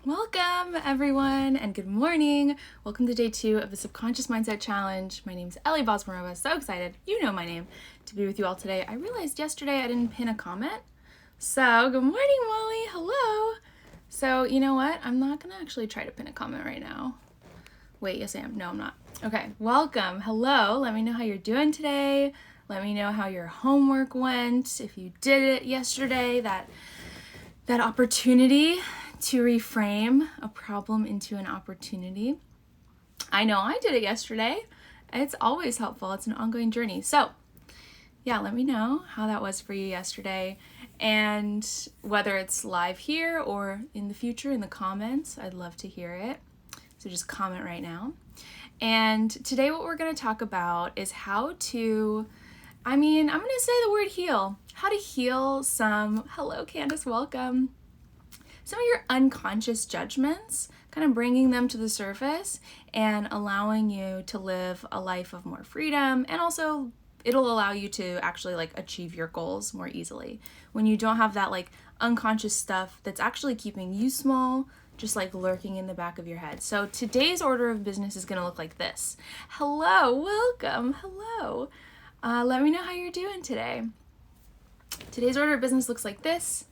Welcome, everyone, and good morning. Welcome to day 2 of the Subconscious Mindset Challenge. My name is Ellie Bosmarova. So excited, you know my name, to be with you all today. I realized yesterday I didn't pin a comment. So, good morning, Molly. Hello. So, you know what? I'm not going to actually try to pin a comment right now. Wait, yes I am. No, I'm not. Okay, welcome. Hello. Let me know how you're doing today. Let me know how your homework went. If you did it yesterday, that opportunity to reframe a problem into an opportunity. I know I did it yesterday. It's always helpful. It's an ongoing journey. So, yeah, let me know how that was for you yesterday. And whether it's live here or in the future in the comments, I'd love to hear it. So just comment right now. And today what we're going to talk about is how to, I'm going to say the word heal. How to heal some, hello Candace, welcome. Some of your unconscious judgments, kind of bringing them to the surface and allowing you to live a life of more freedom, and also it'll allow you to actually achieve your goals more easily when you don't have that unconscious stuff that's actually keeping you small, just lurking in the back of your head. So today's order of business is going to look like this. Hello, welcome, hello. Let me know how you're doing today. Today's order of business looks like this.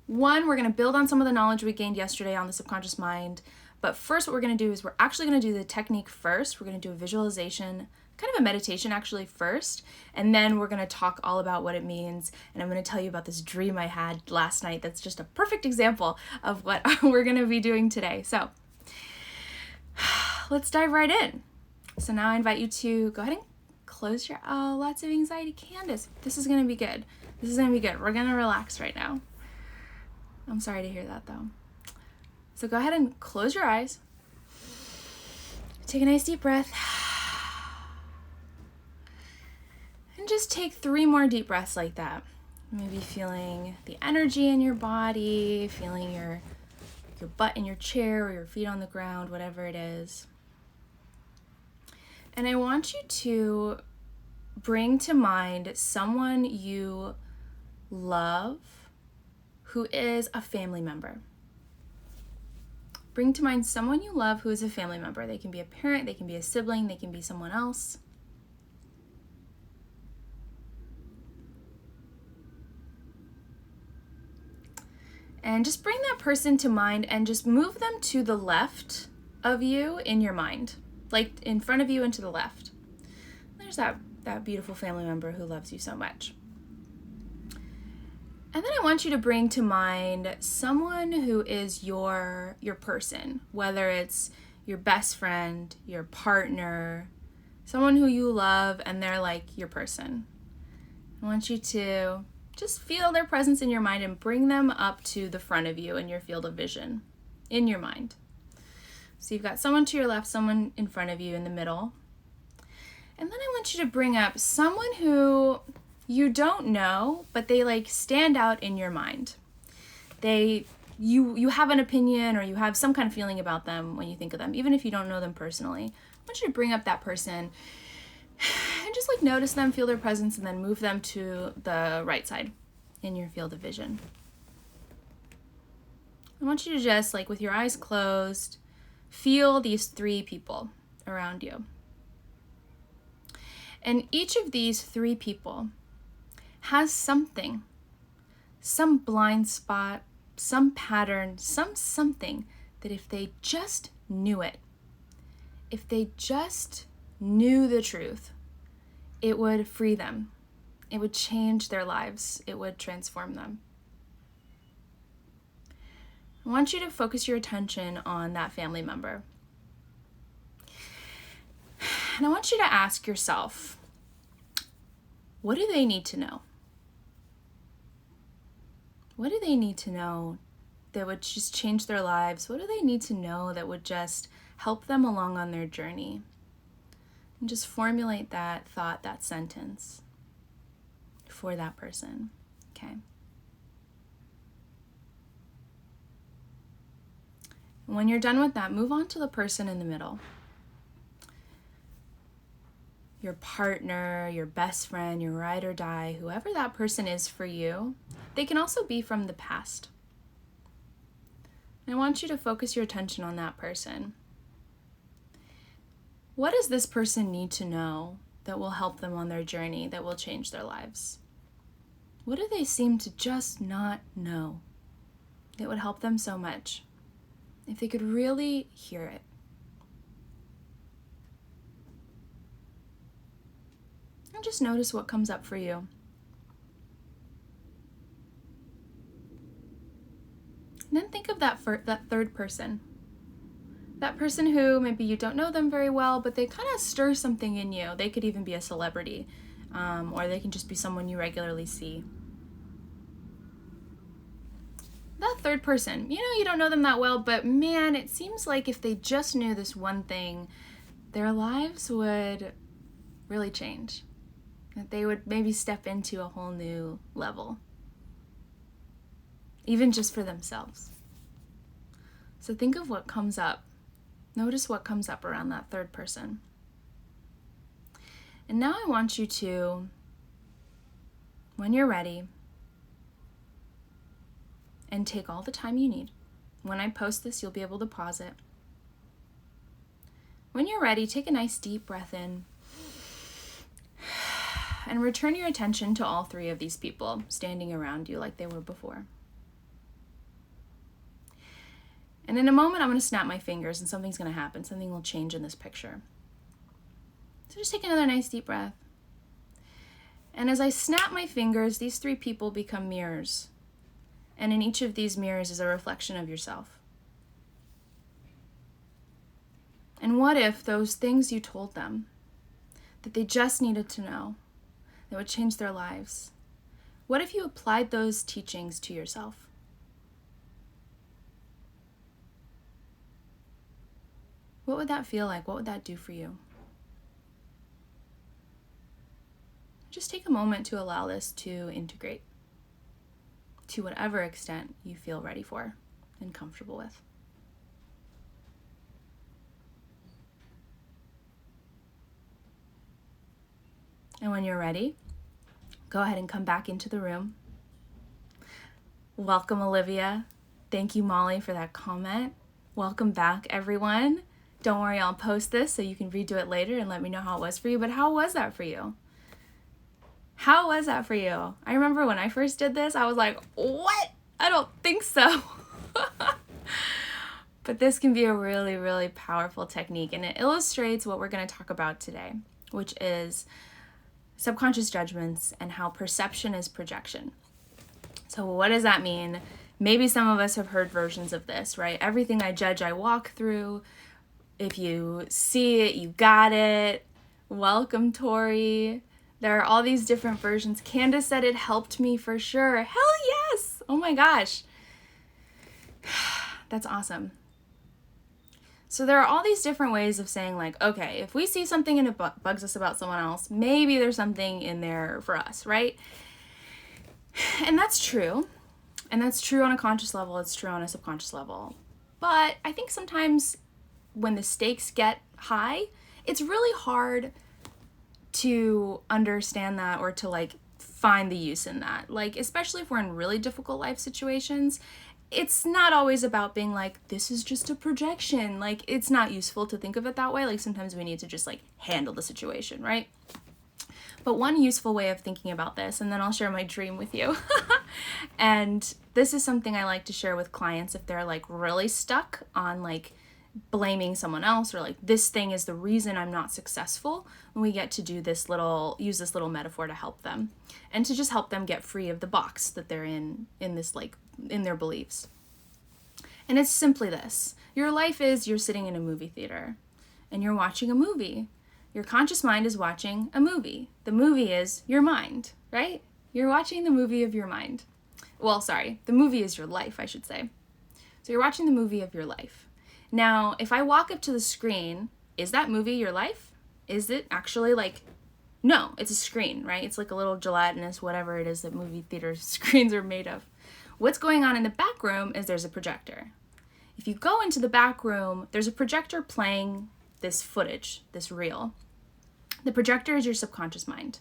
1, we're going to build on some of the knowledge we gained yesterday on the subconscious mind. But first, what we're going to do is we're actually going to do the technique first. We're going to do a visualization, kind of a meditation actually first. And then we're going to talk all about what it means. And I'm going to tell you about this dream I had last night that's just a perfect example of what we're going to be doing today. So let's dive right in. So now I invite you to go ahead and close your, lots of anxiety. Candace, this is going to be good. This is going to be good. We're going to relax right now. I'm sorry to hear that though. So go ahead and close your eyes. Take a nice deep breath. And just take 3 more deep breaths like that. Maybe feeling the energy in your body, feeling your butt in your chair or your feet on the ground, whatever it is. And I want you to bring to mind someone you love who is a family member. Bring to mind someone you love who is a family member. They can be a parent, they can be a sibling, they can be someone else. And just bring that person to mind and just move them to the left of you in your mind, like in front of you and to the left. There's that beautiful family member who loves you so much. And then I want you to bring to mind someone who is your person, whether it's your best friend, your partner, someone who you love and they're like your person. I want you to just feel their presence in your mind and bring them up to the front of you in your field of vision, in your mind. So you've got someone to your left, someone in front of you in the middle. And then I want you to bring up someone who you don't know, but they stand out in your mind. You have an opinion or you have some kind of feeling about them when you think of them, even if you don't know them personally. I want you to bring up that person and just notice them, feel their presence, and then move them to the right side in your field of vision. I want you to just with your eyes closed, feel these 3 people around you. And each of these 3 people has something, some blind spot, some pattern, something that if they just knew it, if they just knew the truth, it would free them. It would change their lives. It would transform them. I want you to focus your attention on that family member. And I want you to ask yourself, what do they need to know? What do they need to know that would just change their lives? What do they need to know that would just help them along on their journey? And just formulate that thought, that sentence for that person, okay? And when you're done with that, move on to the person in the middle. Your partner, your best friend, your ride or die, whoever that person is for you. They can also be from the past. I want you to focus your attention on that person. What does this person need to know that will help them on their journey, that will change their lives? What do they seem to just not know that would help them so much if they could really hear it? And just notice what comes up for you. And then think of that third person. That person who maybe you don't know them very well, but they kind of stir something in you. They could even be a celebrity, or they can just be someone you regularly see. That third person, you don't know them that well, but man, it seems like if they just knew this one thing, their lives would really change. That they would maybe step into a whole new level, even just for themselves. So think of what comes up. Notice what comes up around that third person. And now I want you to, when you're ready, and take all the time you need. When I post this, you'll be able to pause it. When you're ready, take a nice deep breath in and return your attention to all three of these people standing around you like they were before. And in a moment, I'm going to snap my fingers and something's going to happen. Something will change in this picture. So just take another nice deep breath. And as I snap my fingers, these three people become mirrors. And in each of these mirrors is a reflection of yourself. And what if those things you told them that they just needed to know, that would change their lives, what if you applied those teachings to yourself? What would that feel like? What would that do for you? Just take a moment to allow this to integrate to whatever extent you feel ready for and comfortable with. And when you're ready, go ahead and come back into the room. Welcome, Olivia. Thank you, Molly, for that comment. Welcome back, everyone. Don't worry, I'll post this so you can redo it later and let me know how it was for you. But how was that for you? How was that for you? I remember when I first did this, I was like, what? I don't think so. But this can be a really, really powerful technique, and it illustrates what we're going to talk about today, which is subconscious judgments and how perception is projection. So what does that mean? Maybe some of us have heard versions of this, right? Everything I judge, I walk through. If you see it, you got it. Welcome, Tori. There are all these different versions. Candace said it helped me for sure. Hell yes! Oh my gosh. That's awesome. So there are all these different ways of saying like, okay, if we see something and it bugs us about someone else, maybe there's something in there for us, right? And that's true. And that's true on a conscious level. It's true on a subconscious level. But I think sometimes when the stakes get high, it's really hard to understand that or to like find the use in that. Like, especially if we're in really difficult life situations, it's not always about being like, this is just a projection. Like, it's not useful to think of it that way. Like, sometimes we need to just like handle the situation, right? But one useful way of thinking about this, and then I'll share my dream with you. And this is something I like to share with clients if they're like really stuck on like blaming someone else or like this thing is the reason I'm not successful. And we get to use this little metaphor to help them and to just help them get free of the box that they're in this like in their beliefs. And it's simply this. Your life is you're sitting in a movie theater and you're watching a movie. Your conscious mind is watching a movie. The movie is your mind, right? You're watching the movie of your mind. Well, sorry, the movie is your life, I should say. So you're watching the movie of your life. Now, if I walk up to the screen, is that movie your life? Is it actually like, no, it's a screen, right? It's like a little gelatinous, whatever it is that movie theater screens are made of. What's going on in the back room is there's a projector. If you go into the back room, there's a projector playing this footage, this reel. The projector is your subconscious mind.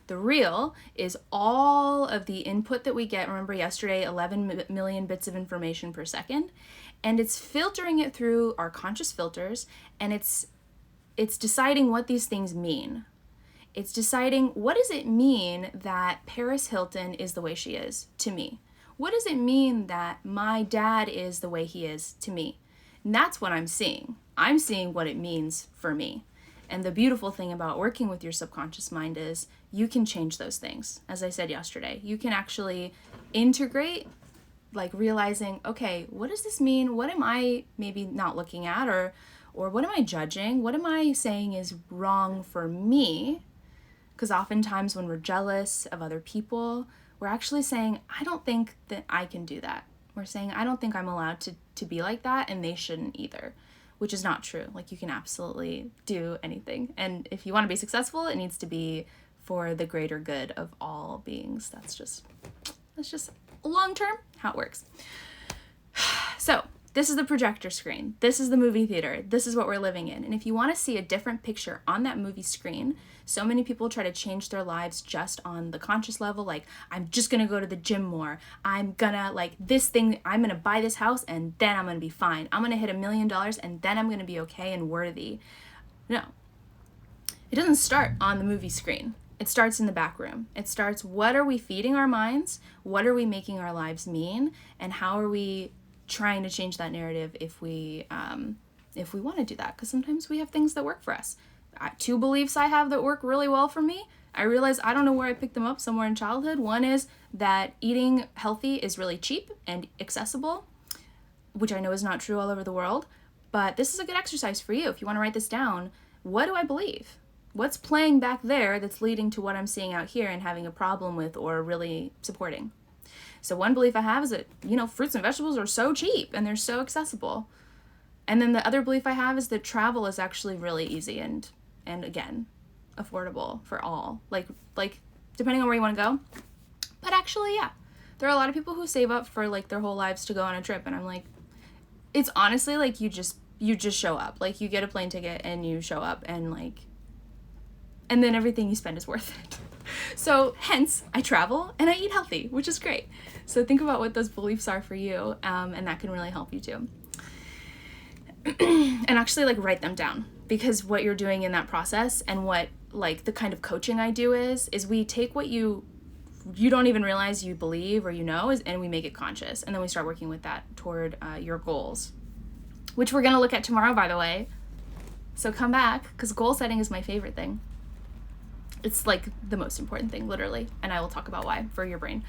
The The real is all of the input that we get. Remember yesterday, 11 million bits of information per second, and it's filtering it through our conscious filters, and it's deciding what these things mean. It's deciding, what does it mean that Paris Hilton is the way she is to me? What does it mean that my dad is the way he is to me? And that's what I'm seeing. I'm seeing what it means for me. And the beautiful thing about working with your subconscious mind is you can change those things. As I said yesterday, you can actually integrate, like realizing, okay, what does this mean? What am I maybe not looking at, or what am I judging? What am I saying is wrong for me? Because oftentimes when we're jealous of other people, we're actually saying, I don't think that I can do that. We're saying, I don't think I'm allowed to be like that, and they shouldn't either, which is not true. Like, you can absolutely do anything. And if you want to be successful, it needs to be for the greater good of all beings. That's just long-term how it works. So this is the projector screen. This is the movie theater. This is what we're living in. And if you want to see a different picture on that movie screen, so many people try to change their lives just on the conscious level. Like, I'm just going to go to the gym more. I'm going to like this thing. I'm going to buy this house and then I'm going to be fine. I'm going to hit $1 million and then I'm going to be okay and worthy. No, it doesn't start on the movie screen. It starts in the back room. It starts, what are we feeding our minds? What are we making our lives mean? And how are we trying to change that narrative if we want to do that? Because sometimes we have things that work for us. 2 beliefs I have that work really well for me. I realize I don't know where I picked them up, somewhere in childhood. One is that eating healthy is really cheap and accessible, which I know is not true all over the world. But this is a good exercise for you. If you want to write this down, what do I believe? What's playing back there that's leading to what I'm seeing out here and having a problem with or really supporting? So one belief I have is that, fruits and vegetables are so cheap and they're so accessible. And then the other belief I have is that travel is actually really easy and again, affordable for all. Like depending on where you want to go. But actually, yeah, there are a lot of people who save up for like their whole lives to go on a trip. And I'm like, it's honestly like you just show up. Like, you get a plane ticket and you show up, and then everything you spend is worth it. So hence, I travel and I eat healthy, which is great. So think about what those beliefs are for you, and that can really help you too. And actually, like, write them down, because what you're doing in that process, and what like the kind of coaching I do is we take what you don't even realize you believe or and we make it conscious, and then we start working with that toward your goals, which we're gonna look at tomorrow, by the way. So come back, because goal setting is my favorite thing. It's like the most important thing, literally, and I will talk about why for your brain.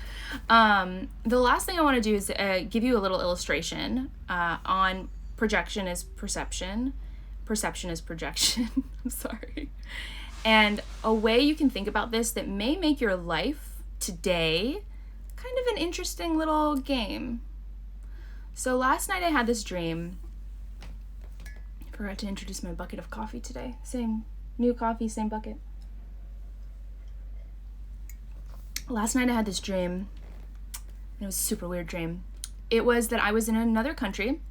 The last thing I want to do is give you a little illustration on projection is perception. Perception is projection. I'm sorry. And a way you can think about this that may make your life today kind of an interesting little game. So last night I had this dream. I forgot to introduce my bucket of coffee today. Same new coffee, same bucket. Last night I had this dream, and it was a super weird dream. It was that I was in another country,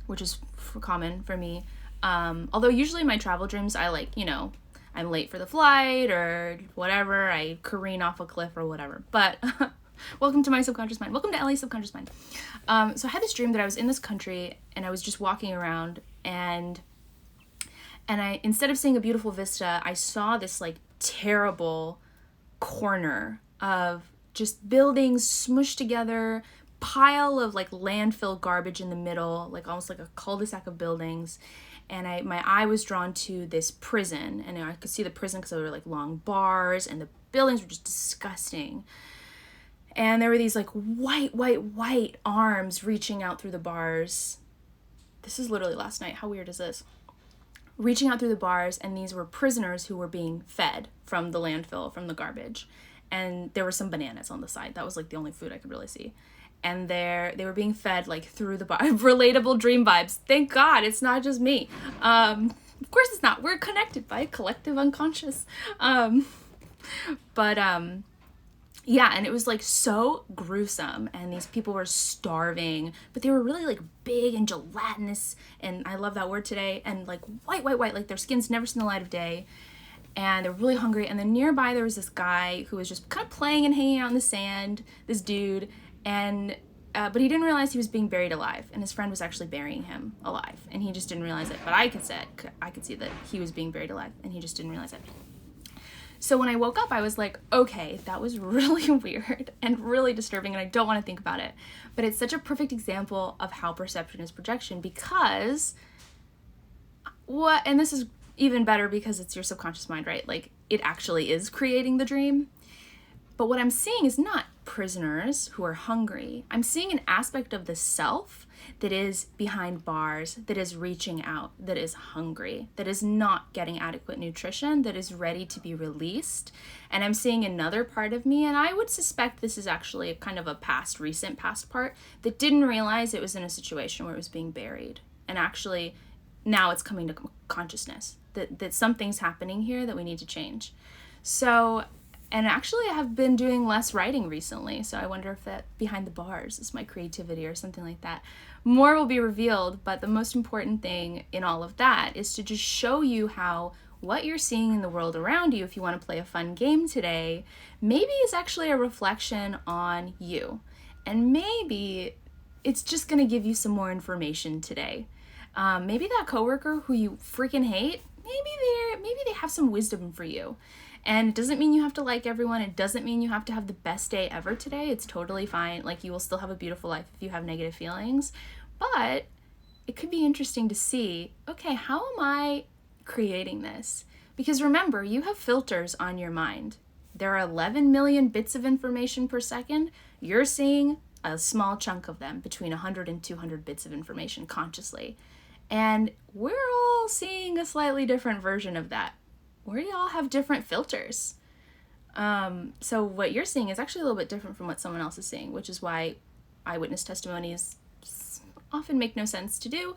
which is common for me. Although usually my travel dreams, I I'm late for the flight or whatever. I careen off a cliff or whatever. But welcome to my subconscious mind. Welcome to Ellie's subconscious mind. So I had this dream that I was in this country and I was just walking around, and I, instead of seeing a beautiful vista, I saw this like terrible corner of just buildings smushed together, pile of like landfill garbage in the middle, like almost like a cul-de-sac of buildings. And my eye was drawn to this prison, and I could see the prison because there were like long bars, and the buildings were just disgusting. And there were these like white arms reaching out through the bars. This is literally last night. How weird is this? Reaching out through the bars, and these were prisoners who were being fed from the landfill, from the garbage. And there were some bananas on the side. That was like the only food I could really see. And they were being fed like through the bar. Relatable dream vibes. Thank God it's not just me. Of course it's not. We're connected by a collective unconscious. Yeah, and it was like so gruesome, and these people were starving, but they were really like big and gelatinous, and I love that word today, and like white, like their skin's never seen the light of day. and they were really hungry. And then nearby there was this guy who was just kind of playing and hanging out in the sand, this dude, and but he didn't realize he was being buried alive, and his friend was actually burying him alive, and he just didn't realize it. But I could see that he was being buried alive, and he just didn't realize it. So when I woke up, I was like, okay, that was really weird and really disturbing, and I don't want to think about it. But it's such a perfect example of how perception is projection, because and this is even better because it's your subconscious mind, right? Like, it actually is creating the dream. But what I'm seeing is not prisoners who are hungry. I'm seeing an aspect of the self that is behind bars, that is reaching out, that is hungry, that is not getting adequate nutrition, that is ready to be released. And I'm seeing another part of me, and I would suspect this is actually a kind of a recent past part, that didn't realize it was in a situation where it was being buried. And actually, now it's coming to consciousness, that something's happening here that we need to change. So, and actually I have been doing less writing recently, so I wonder if that behind the bars is my creativity or something like that. More will be revealed, but the most important thing in all of that is to just show you how what you're seeing in the world around you, if you want to play a fun game today, maybe is actually a reflection on you. And maybe it's just going to give you some more information today. Maybe that coworker who you freaking hate, maybe they have some wisdom for you. And it doesn't mean you have to like everyone. It doesn't mean you have to have the best day ever today. It's totally fine. Like, you will still have a beautiful life if you have negative feelings. But it could be interesting to see, okay, how am I creating this? Because remember, you have filters on your mind. There are 11 million bits of information per second. You're seeing a small chunk of them, between 100 and 200 bits of information consciously. And we're all seeing a slightly different version of that. We all have different filters. So what you're seeing is actually a little bit different from what someone else is seeing, which is why eyewitness testimonies often make no sense to do,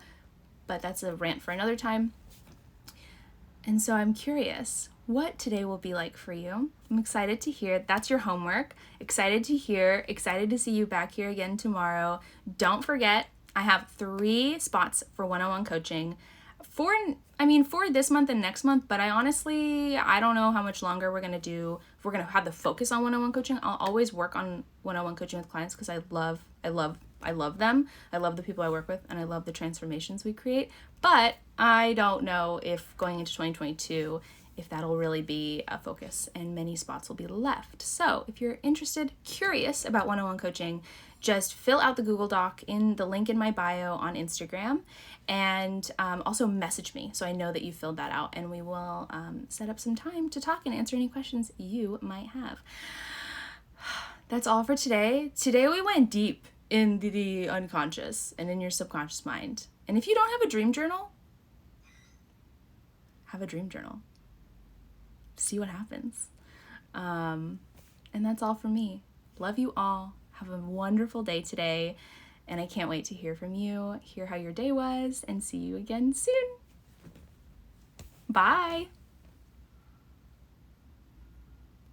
but that's a rant for another time. And so I'm curious what today will be like for you. I'm excited to hear. That's your homework. Excited to hear, excited to see you back here again tomorrow. Don't forget, I have 3 spots for one-on-one coaching for this month and next month, but I don't know how much longer we're going to do. If we're going to have the focus on one-on-one coaching, I'll always work on one-on-one coaching with clients because I love them. I love the people I work with, and I love the transformations we create. But I don't know if going into 2022, if that'll really be a focus, and many spots will be left. So if you're interested, curious about one-on-one coaching, just fill out the Google Doc in the link in my bio on Instagram, and also message me so I know that you filled that out, and we will set up some time to talk and answer any questions you might have. That's all for today. Today we went deep in the unconscious and in your subconscious mind. And if you don't have a dream journal, have a dream journal. See what happens. And that's all from me. Love you all. Have a wonderful day today. And I can't wait to hear from you, hear how your day was, and see you again soon. Bye.